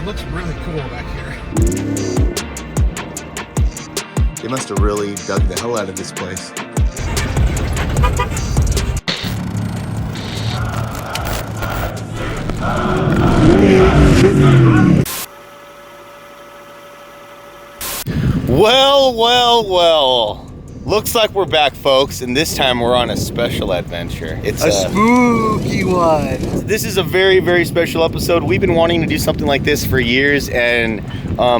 looks really cool back here. They must have really dug the hell out of this place. Well. Looks like we're back, folks, and this time we're on a special adventure. It's a spooky one. This is a very, very special episode. We've been wanting to do something like this for years, and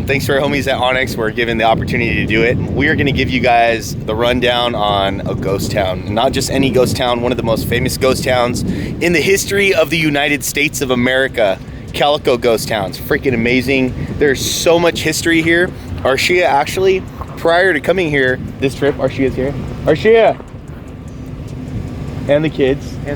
thanks to our homies at Onyx, we're given the opportunity to do it. We are going to give you guys the rundown on a ghost town. Not just any ghost town, one of the most famous ghost towns in the history of the United States of America. Calico ghost towns. Freaking amazing. There's so much history here. Arshia actually, prior to coming here, this trip, Arshia's here. Arshia! And the kids. A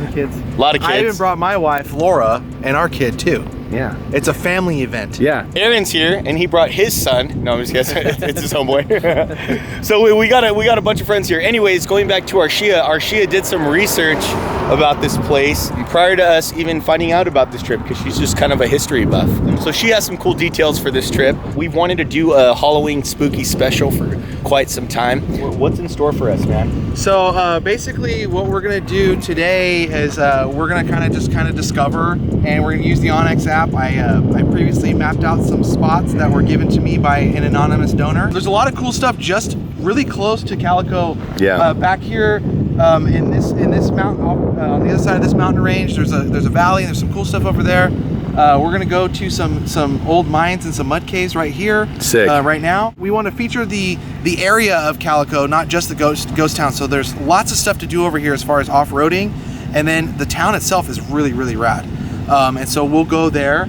lot of kids. I even brought my wife, Laura, and our kid too. Yeah. It's a family event. Yeah. Aaron's here, and he brought his son. No, I'm just kidding. It's his homeboy. So we got a bunch of friends here. Anyways, going back to Arshia did some research about this place prior to us even finding out about this trip, because she's just kind of a history buff. So she has some cool details for this trip. We've wanted to do a Halloween spooky special for quite some time. What's in store for us, man? So basically what we're gonna do today is we're gonna kind of discover, and we're gonna use the Onyx app. I previously mapped out some spots that were given to me by an anonymous donor. There's a lot of cool stuff just really close to Calico. Yeah. Back here in this mountain, on the other side of this mountain range, there's a valley, and there's some cool stuff over there. We're gonna go to some old mines and some mud caves right here. Sick. Right now, we want to feature the area of Calico, not just the ghost town. So there's lots of stuff to do over here as far as off-roading, and then the town itself is really, really rad. And so we'll go there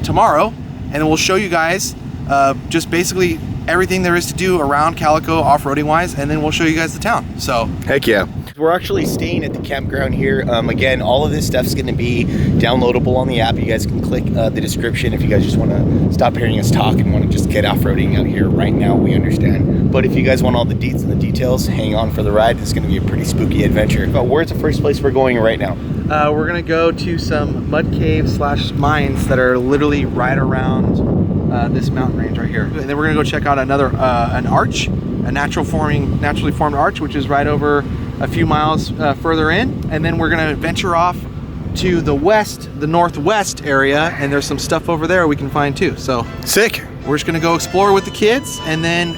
tomorrow, and then we'll show you guys just basically everything there is to do around Calico off-roading wise, and then we'll show you guys the town. So heck yeah. We're actually staying at the campground here. Again, all of this stuff's going to be downloadable on the app. You guys can click the description if you guys just want to stop hearing us talk and want to just get off-roading out here right now. We understand. But if you guys want all the deets and the details, hang on for the ride. It's going to be a pretty spooky adventure. But where's the first place we're going right now? We're going to go to some mud caves / mines that are literally right around this mountain range right here. And then we're going to go check out an arch, a naturally formed arch, which is right over a few miles further in. And then we're going to venture off to the northwest area, and there's some stuff over there we can find too. So sick. We're just going to go explore with the kids, and then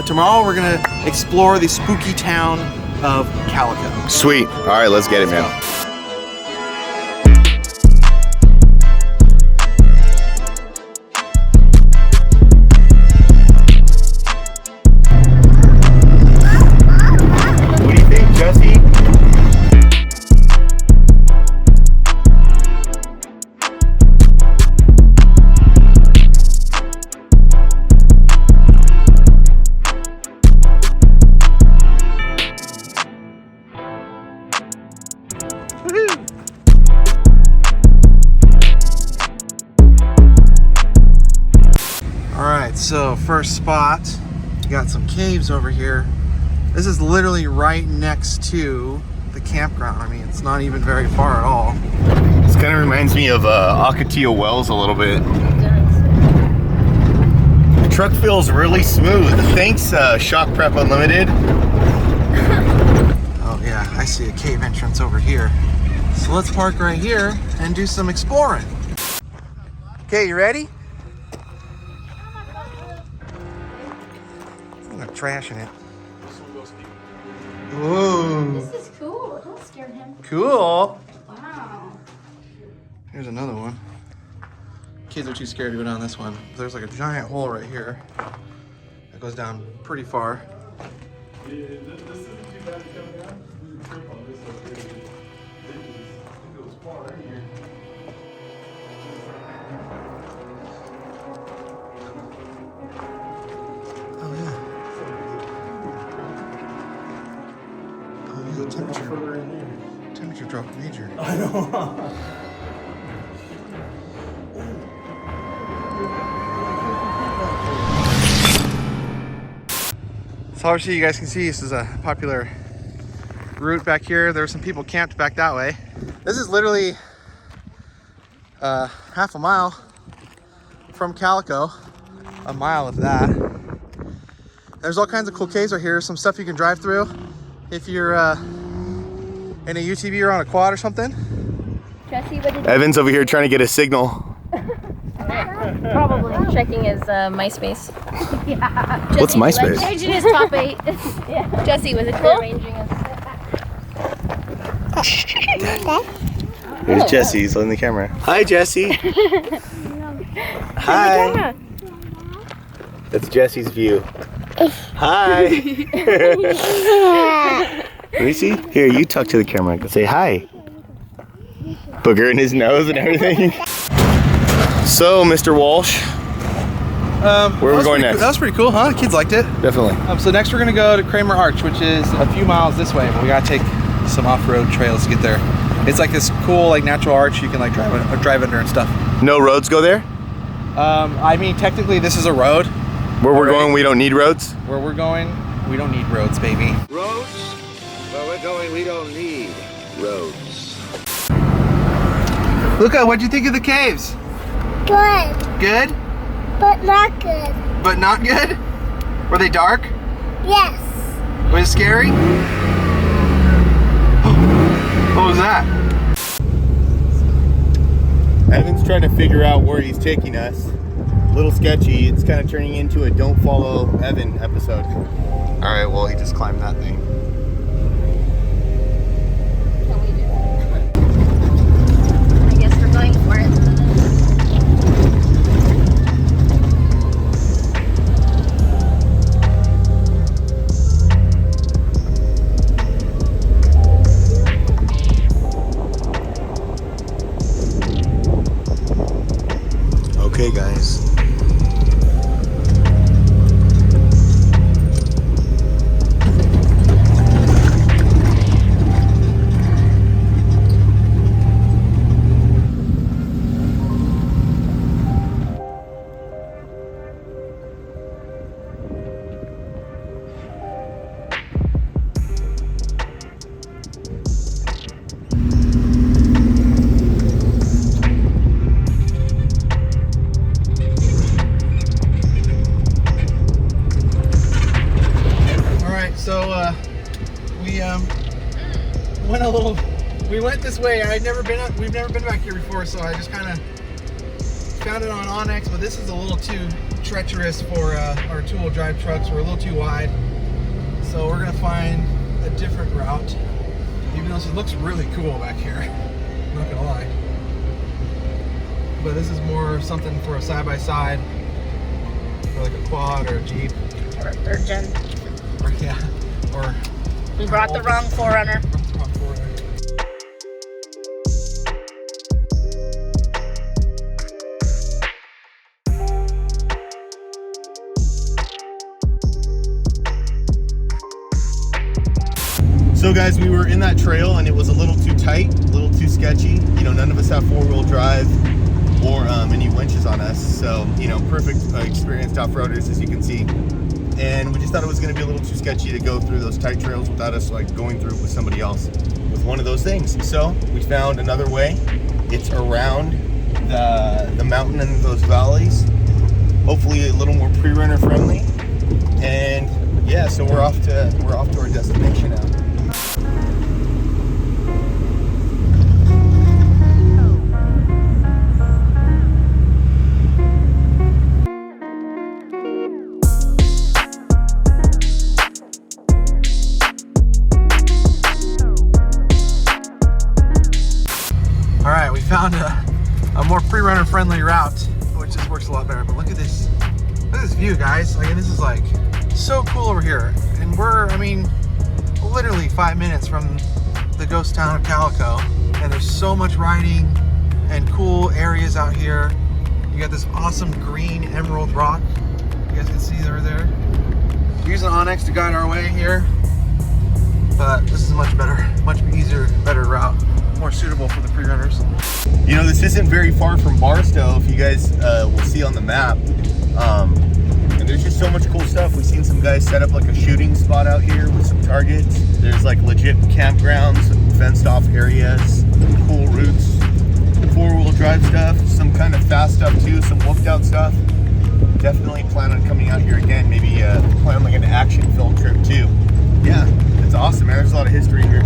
tomorrow we're going to explore the spooky town of Calico. Sweet. All right, let's get it, man. So first spot, we got some caves over here. This is literally right next to the campground. I mean, it's not even very far at all. This kind of reminds me of Akatia Wells a little bit. The truck feels really smooth. Thanks, Shock Prep Unlimited. Oh yeah, I see a cave entrance over here. So let's park right here and do some exploring. Okay, you ready? Trash in it. Whoa. This is cool. Don't scare him. Cool. Wow. Here's another one. Kids are too scared to go down this one. There's like a giant hole right here that goes down pretty far. Yeah, this isn't too bad to come down. We were trip on this up here. It goes far right here. Temperature drop major. I know. So obviously you guys can see this is a popular route back here. There were some people camped back that way. This is literally half a mile from Calico, a mile of that. There's all kinds of cool caves right here. Some stuff you can drive through if you're in a UTV or on a quad or something. Jesse, what did Evan's over here trying to get a signal. Probably checking his MySpace. Yeah. Jesse, What's MySpace? Changing his top 8. Yeah. Jesse, was it cool? Arranging us. Here's Jesse. He's on the camera. Hi, Jesse. Hi. That's Jesse's view. Hi. Let me see. Here, you talk to the camera. Go say hi. Booger in his nose and everything. So, Mr. Walsh, where are we going next? That was pretty cool, huh? Kids liked it. Definitely. So next we're gonna go to Kramer Arch, which is a few miles this way, but we gotta take some off-road trails to get there. It's like this cool, like natural arch you can like drive under and stuff. No roads go there? I mean, technically this is a road. Where we're going, we don't need roads? Where we're going, we don't need roads, baby. Roads? Where we're going, we don't need roads. Luca, what'd you think of the caves? Good, Good? but not good. But not good? Were they dark? Yes. Was it scary? What was that? Evan's trying to figure out where he's taking us. A little sketchy. It's kind of turning into a Don't Follow Evan episode. All right, well, he just climbed that thing. Can we do it? I guess we're going for it. Okay, guys. We went this way. We've never been back here before, so I just kind of found it on Onyx, but this is a little too treacherous for our two-wheel drive trucks. We're a little too wide, so we're gonna find a different route. Even though it looks really cool back here, I'm not gonna lie. But this is more something for a side-by-side, or like a quad or a Jeep, Or Jen. or yeah, or. We brought the wrong Forerunner. So guys, we were in that trail and it was a little too tight, a little too sketchy. You know, none of us have four-wheel drive or any winches on us. So, you know, perfect experienced off-roaders, as you can see. And we just thought it was gonna be a little too sketchy to go through those tight trails without us like going through it with somebody else with one of those things. So we found another way. It's around the mountain and those valleys. Hopefully a little more pre-runner friendly. And yeah, so we're off to our destination now. Found a more pre-runner friendly route, which just works a lot better. But look at this view, guys. Like, this is like so cool over here, and we're, I mean, literally 5 minutes from the ghost town of Calico, and there's so much riding and cool areas out here. You got this awesome green emerald rock you guys can see over there. We're using Onyx to guide our way here, but this is a much better, much easier, better route, more suitable for the pre-runners. You know, this isn't very far from Barstow, if you guys will see on the map. And there's just so much cool stuff. We've seen some guys set up like a shooting spot out here with some targets. There's like legit campgrounds, fenced off areas, cool routes, four-wheel drive stuff, some kind of fast stuff too, some whooped out stuff. Definitely plan on coming out here again. Maybe plan like an action film trip too. Yeah, it's awesome, man. There's a lot of history here.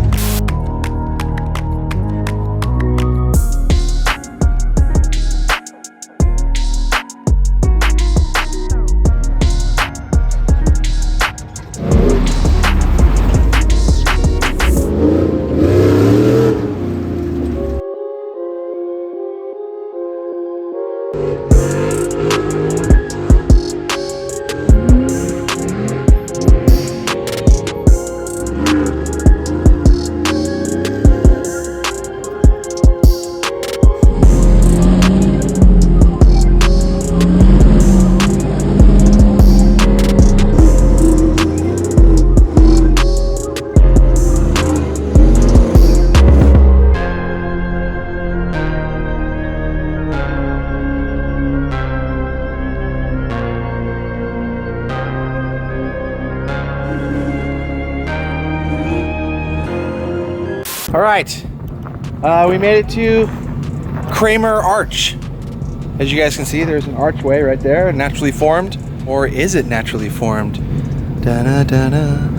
All right, we made it to Kramer Arch. As you guys can see, there's an archway right there, naturally formed. Or is it naturally formed? Da-na-da-na,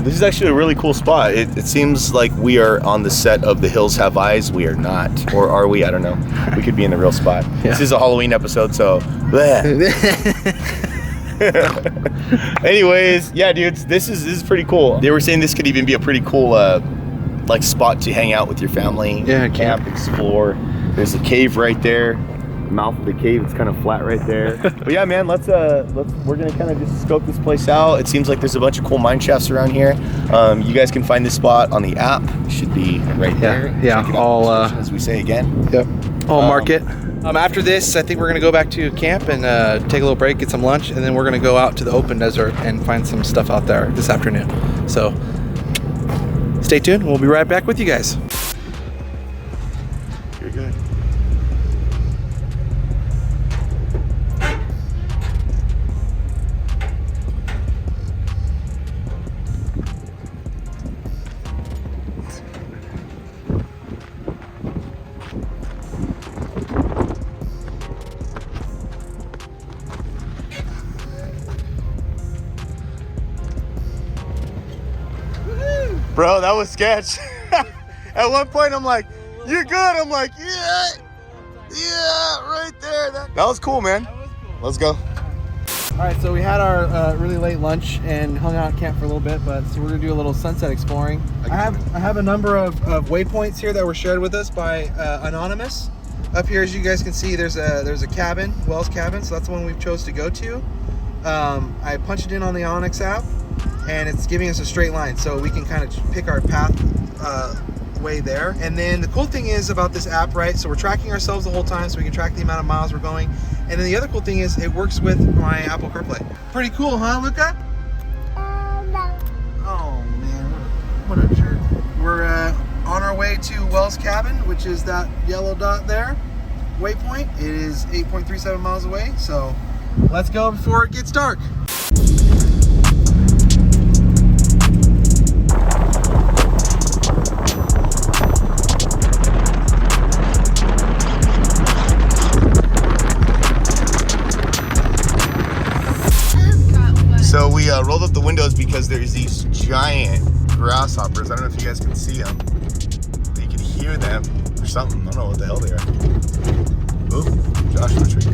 This is actually a really cool spot. It seems like we are on the set of The Hills Have Eyes. We are not. Or are we? I don't know. We could be in the real spot. Yeah. This is a Halloween episode, so... Anyways, yeah, dudes, this is pretty cool. They were saying this could even be a pretty cool like spot to hang out with your family. Yeah, camp, explore. There's a cave right there. The mouth of the cave, it's kind of flat right there. But yeah, man, let's we're gonna kind of just scope this place out. It seems like there's a bunch of cool mine shafts around here. You guys can find this spot on the app. It should be right there. Yeah, Check it out, all as we say again. Yep. I'll mark it. After this, I think we're gonna go back to camp and take a little break, get some lunch, and then we're gonna go out to the open desert and find some stuff out there this afternoon. So stay tuned. We'll be right back with you guys. You're good. Bro, that was sketch. At one point, I'm like, "You're good." I'm like, "Yeah, right there." That was cool, man. Let's go. All right, so we had our really late lunch and hung out at camp for a little bit, but so we're gonna do a little sunset exploring. I have a number of waypoints here that were shared with us by Anonymous. Up here, as you guys can see, there's a cabin, Wells Cabin, so that's the one we've chose to go to. I punched it in on the Onyx app, and it's giving us a straight line, so we can kind of pick our path way there. And then the cool thing is about this app, right? So we're tracking ourselves the whole time, so we can track the amount of miles we're going. And then the other cool thing is it works with my Apple CarPlay. Pretty cool, huh, Luca? No. Oh man, what a jerk. We're on our way to Wells Cabin, which is that yellow dot there. Waypoint. It is 8.37 miles away, so let's go before it gets dark. So we rolled up the windows because there's these giant grasshoppers. I don't know if you guys can see them. You can hear them or something. I don't know what the hell they are. Oh, Joshua tree.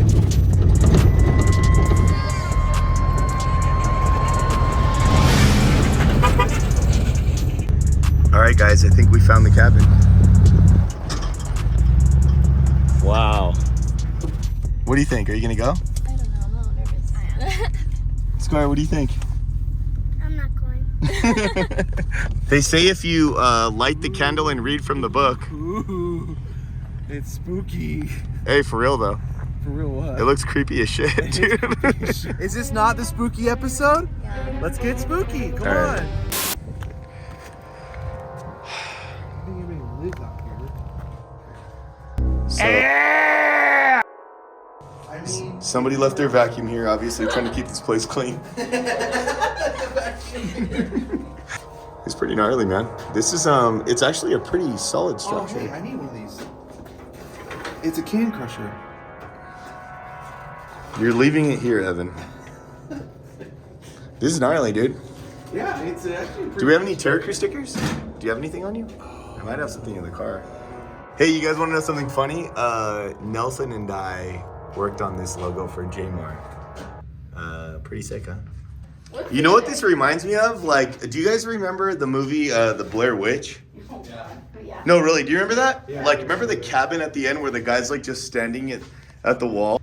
All right, guys, I think we found the cabin. Wow. What do you think? Are you gonna go? I don't know, I'm a little nervous. I am. Squire, what do you think? I'm not going. They say if you light the candle and read from the book. Ooh, it's spooky. Hey, for real though. For real, what? It looks creepy as shit, dude. Is this not the spooky episode? Yeah. Let's get spooky. Come All on. right. I think everybody lives out here. So, I mean, somebody left their vacuum here, obviously trying to keep this place clean. It's pretty gnarly, man. This is it's actually a pretty solid oh, structure. hey, I need one of these. It's a can crusher. You're leaving it here, Evan. This is gnarly, dude. Yeah, it's actually pretty. Do we have any Terra stickers? Do you have anything on you? I might have something in the car. Hey, you guys want to know something funny? Nelson and I worked on this logo for J-Mart. Pretty sick, huh? You know what this reminds me of? Like, do you guys remember the movie The Blair Witch? Yeah. No, really. Do you remember that? Yeah. Like, remember the cabin at the end where the guy's like just standing at the wall?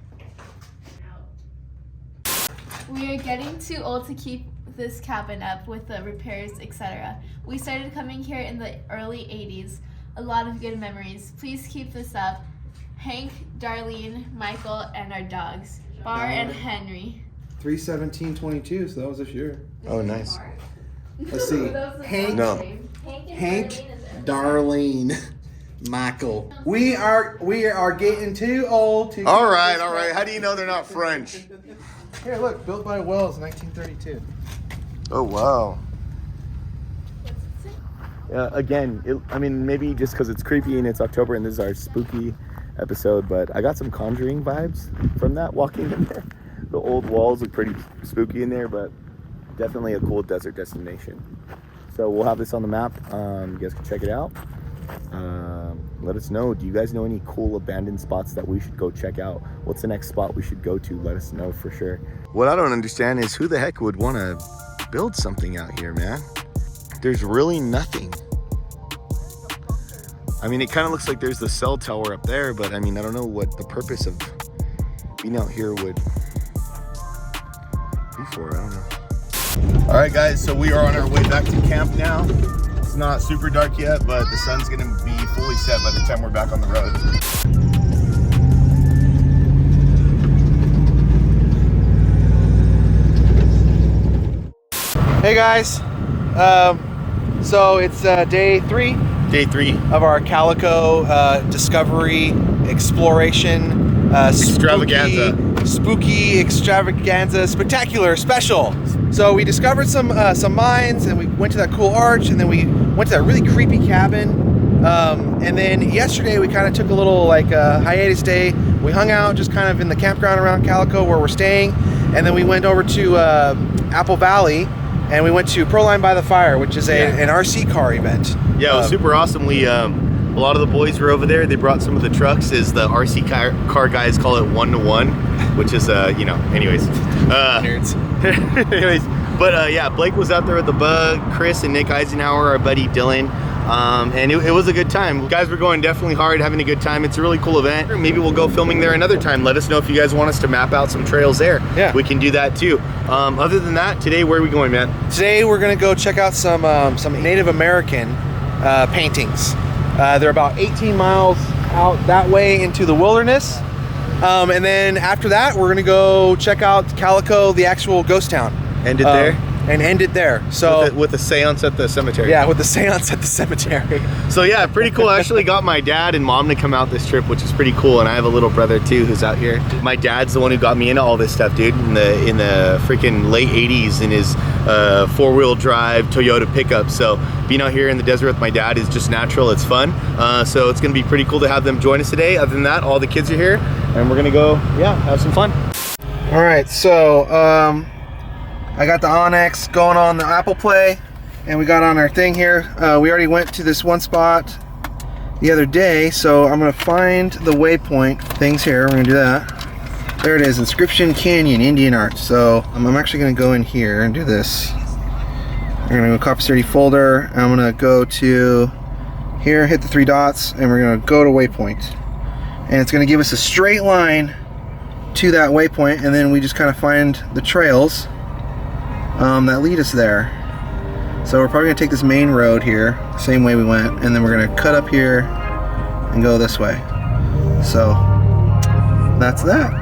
We are getting too old to keep this cabin up with the repairs, etc. We started coming here in the early 80s. A lot of good memories. Please keep this up. Hank, Darlene, Michael, and our dogs, Bar and Henry. 3/17/22, so that was this year. Oh, nice. Let's see. Hank, No. Hank, Darlene, Michael. We are getting too old to. All right. How do you know they're not French? Here, look, built by Wells, 1932. Oh, wow. Again, I mean, maybe just because it's creepy and it's October and this is our spooky episode, but I got some Conjuring vibes from that walking in there. The old walls look pretty spooky in there, but definitely a cool desert destination. So we'll have this on the map. You guys can check it out. Let us know. Do you guys know any cool abandoned spots that we should go check out? What's the next spot we should go to? Let us know for sure. What I don't understand is who the heck would want to build something out here, man? There's really nothing. I mean, it kind of looks like there's the cell tower up there, but I mean, I don't know what the purpose of being out here would be for. I don't know. All right, guys, so we are on our way back to camp now. It's not super dark yet, but the sun's gonna be fully set by the time we're back on the road. Hey guys, so it's day 3. Day 3. Of our Calico discovery exploration Extravaganza. spooky extravaganza spectacular special. So we discovered some mines, and we went to that cool arch, and then we went to that really creepy cabin, and then yesterday we kind of took a little hiatus day. We hung out just kind of in the campground around Calico where we're staying, and then we went over to Apple Valley, and we went to Proline by the Fire, which is an RC car event. Yeah, it was super awesome. We a lot of the boys were over there. They brought some of the trucks, as the RC car guys call it, 1-to-1, which is anyways. Nerds. Anyways, but yeah, Blake was out there with the Bug, Chris and Nick Eisenhower, our buddy Dylan, and it was a good time. Guys were going definitely hard, having a good time. It's a really cool event. Maybe we'll go filming there another time. Let us know if you guys want us to map out some trails there. Yeah, we can do that too. Other than that, today where are we going, man? Today we're gonna go check out some Native American paintings. They're about 18 miles out that way into the wilderness. And then after that, we're gonna go check out Calico, the actual ghost town. End it there? And end it there. So with the seance at the cemetery. Yeah, with the seance at the cemetery. So yeah, pretty cool. I actually got my dad and mom to come out this trip, which is pretty cool. And I have a little brother too who's out here. My dad's the one who got me into all this stuff, dude. In the freaking late 80s in his 4-wheel drive Toyota pickup. So being out here in the desert with my dad is just natural. It's fun. So it's gonna be pretty cool to have them join us today. Other than that, all the kids are here, and we're gonna go, have some fun. All right, so I got the Onyx going on the Apple Play, and we got on our thing here. We already went to this one spot the other day, so I'm gonna find the waypoint things here. We're gonna do that. There it is, Inscription Canyon, Indian art. So I'm actually gonna go in here and do this. We're gonna go copy 30 folder, and I'm gonna go to here, hit the 3 dots, and we're gonna go to waypoint. And it's gonna give us a straight line to that waypoint, and then we just kind of find the trails that lead us there. So we're probably gonna take this main road here, same way we went, and then we're gonna cut up here and go this way. So that's that.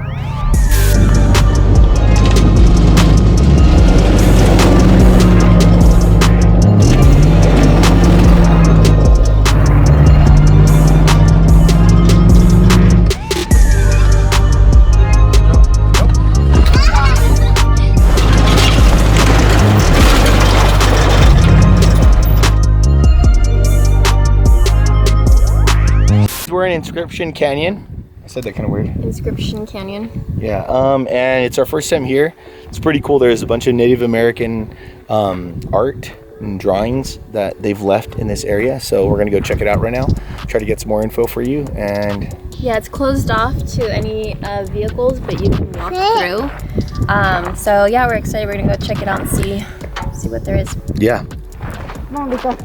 We're in Inscription Canyon, said that kind of weird. Inscription Canyon. Yeah, and it's our first time here. It's pretty cool. There's a bunch of Native American art and drawings that they've left in this area. So we're gonna go check it out right now. Try to get some more info for you. And Yeah, it's closed off to any vehicles, but you can walk through. So yeah, we're excited. We're gonna go check it out and see what there is. yeah, Come on, Lisa.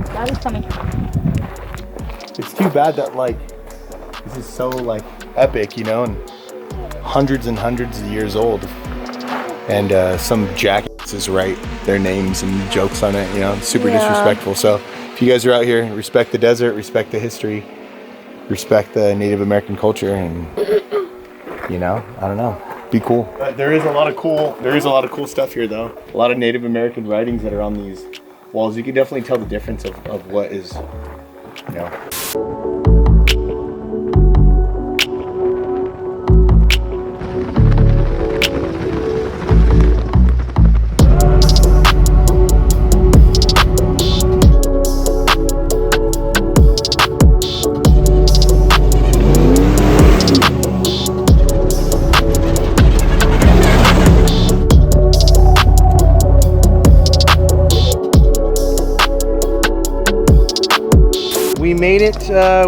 Daddy's coming. it's too bad that like this is so like epic, you know, and hundreds of years old. And some jackasses write their names and jokes on it, you know, super disrespectful. So if you guys are out here, respect the desert, respect the history, respect the Native American culture, and you know, I don't know, be cool. But there is a lot of cool stuff here though. A lot of Native American writings that are on these walls. You can definitely tell the difference of what is, you know.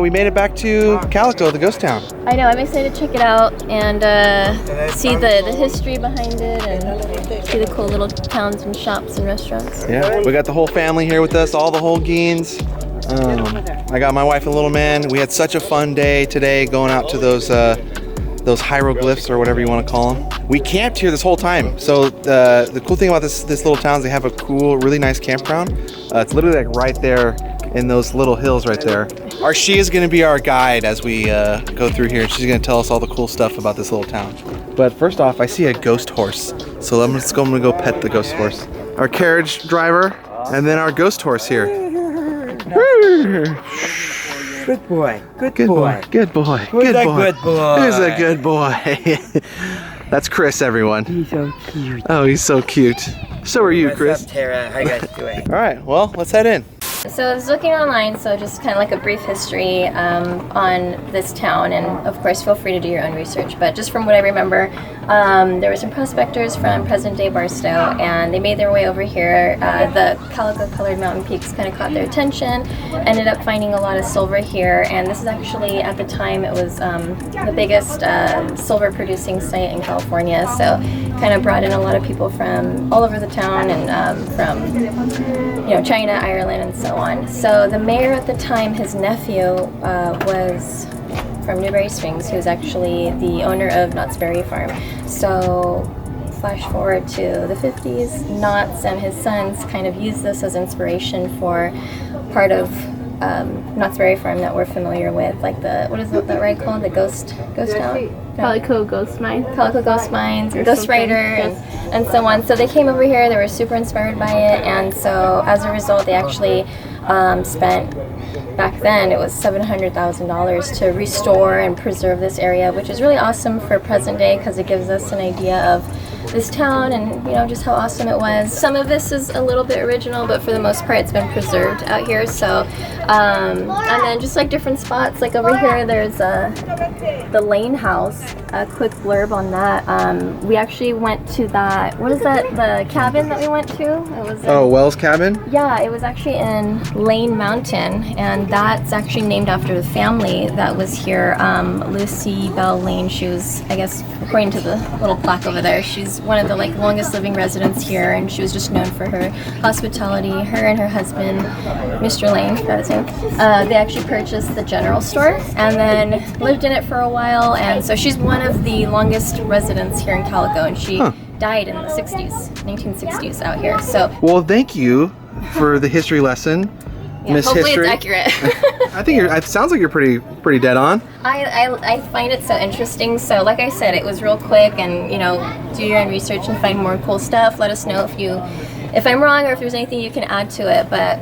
We made it back to Calico, the ghost town. I know. I'm excited to check it out and see the history behind it and see the cool little towns and shops and restaurants. Yeah, we got the whole family here with us, all the whole Geens. I got my wife and little man. We had such a fun day today going out to those hieroglyphs or whatever you want to call them. We camped here this whole time. So the cool thing about this little town is they have a cool, really nice campground. It's literally like right there in those little hills right there. She is going to be our guide as we go through here. She's going to tell us all the cool stuff about this little town. But first off, I see a ghost horse. So I'm going to go pet the ghost horse. Our carriage driver, and then our ghost horse here. Good boy. Good Good boy. boy. Good boy. Who's Good a boy. good boy? Who's a good boy? That's Chris, everyone. He's so cute. Oh, he's so cute. So are you, What's Chris. up, Terra? How you guys doing? All right, well, let's head in. So I was looking online, so just kind of like a brief history on this town, and of course feel free to do your own research, but just from what I remember, there were some prospectors from present-day Barstow, and they made their way over here. The Calico-colored mountain peaks kind of caught their attention, ended up finding a lot of silver here, and this is actually, at the time, it was the biggest silver-producing site in California, so kind of brought in a lot of people from all over the town, and from China, Ireland, and so on. So the mayor at the time, his nephew was from Newberry Springs. He was actually the owner of Knott's Berry Farm. So flash forward to the 50s, Knott's and his sons kind of used this as inspiration for part of Knott's Berry Farm that we're familiar with, like what is that ride called? The ghost town? Calico Ghost Mine. Calico Ghost Mines, Ghost Rider, and so on. So they came over here, they were super inspired by it, and so as a result they actually spent, back then it was $700,000 to restore and preserve this area, which is really awesome for present day because it gives us an idea of this town and just how awesome it was. Some of this is a little bit original, but for the most part it's been preserved out here. So and then just like different spots, like over here there's the Lane House. A quick blurb on that. We actually went to that, what is that, the cabin that we went to? It was Wells Cabin? Yeah, it was actually in Lane Mountain, and that's actually named after the family that was here. Lucy Bell Lane, she was, I guess, according to the little plaque over there, she's one of the longest living residents here, and she was just known for her hospitality. Her and her husband, Mr. Lane, forgot his name, they actually purchased the general store and then lived in it for a while, and so she's one of the longest residents here in Calico, and she died in the 1960s out here. So well, thank you for the history lesson, Miss hopefully History. it's accurate. I think it sounds like you're pretty dead on. I find it so interesting. So like I said, it was real quick, and do your own research and find more cool stuff. Let us know if I'm wrong or if there's anything you can add to it. But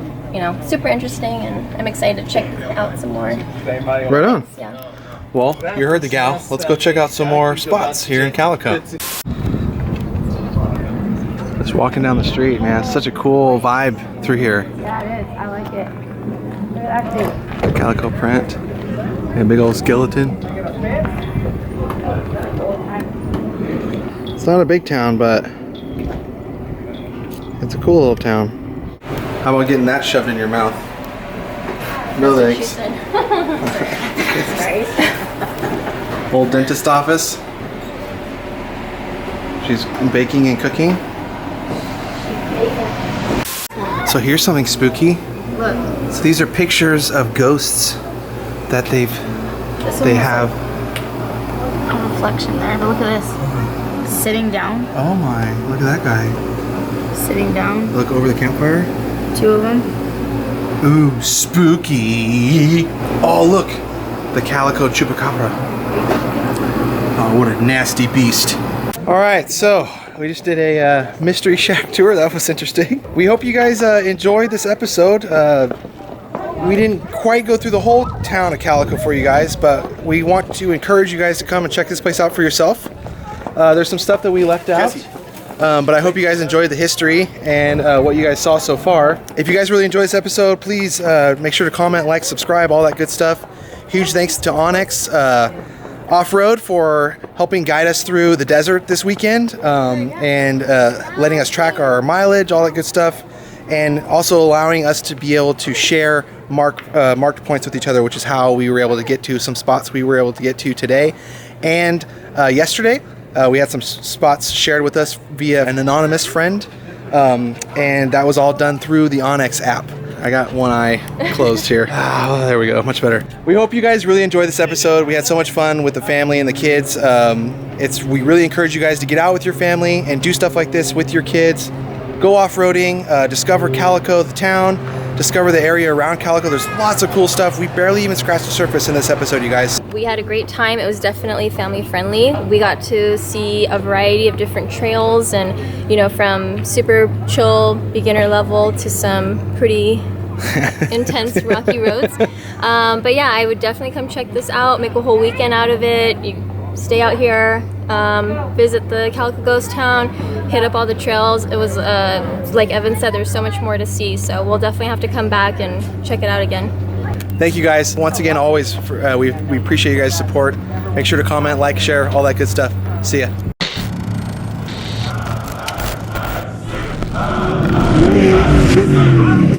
super interesting, and I'm excited to check out some more. Right on. Yeah. Well, you heard the gal. Let's go check out some more spots here in Calico. Just walking down the street, man. It's such a cool vibe through here. Yeah, it is. I like it. Look at that too. Calico print. And a big old skeleton. It's not a big town, but it's a cool little town. How about getting that shoved in your mouth? No thanks. Sorry. Old dentist office. She's baking and cooking. So here's something spooky. Look. So these are pictures of ghosts that they have. A reflection there, but look at this. Sitting down. Oh my, look at that guy. Sitting down. Look over the campfire. 2 of them. Ooh, spooky. Oh, look. The Calico chupacabra. Oh, what a nasty beast. All right, so we just did a mystery shack tour. That was interesting. We hope you guys enjoyed this episode. We didn't quite go through the whole town of Calico for you guys, but we want to encourage you guys to come and check this place out for yourself. There's some stuff that we left out. But I hope you guys enjoyed the history and what you guys saw so far. If you guys really enjoyed this episode, please make sure to comment, like, subscribe, all that good stuff. Huge thanks to Onyx Off-Road for helping guide us through the desert this weekend and letting us track our mileage, all that good stuff, and also allowing us to be able to share marked points with each other, which is how we were able to get to some spots we were able to get to today and yesterday. We had some spots shared with us via an anonymous friend, and that was all done through the Onyx app. I got one eye closed here. Oh, there we go, much better. We hope you guys really enjoyed this episode. We had so much fun with the family and the kids. We really encourage you guys to get out with your family and do stuff like this with your kids. Go off-roading, discover Calico, the town, discover the area around Calico. There's lots of cool stuff. We barely even scratched the surface in this episode, you guys. We had a great time. It was definitely family friendly. We got to see a variety of different trails and, from super chill beginner level to some pretty intense rocky roads. But yeah, I would definitely come check this out, make a whole weekend out of it. You stay out here, visit the Calico ghost town, hit up all the trails. It was, like Evan said, there's so much more to see. So we'll definitely have to come back and check it out again. Thank you guys once again. Always, we appreciate you guys' support. Make sure to comment, like, share, all that good stuff. See ya.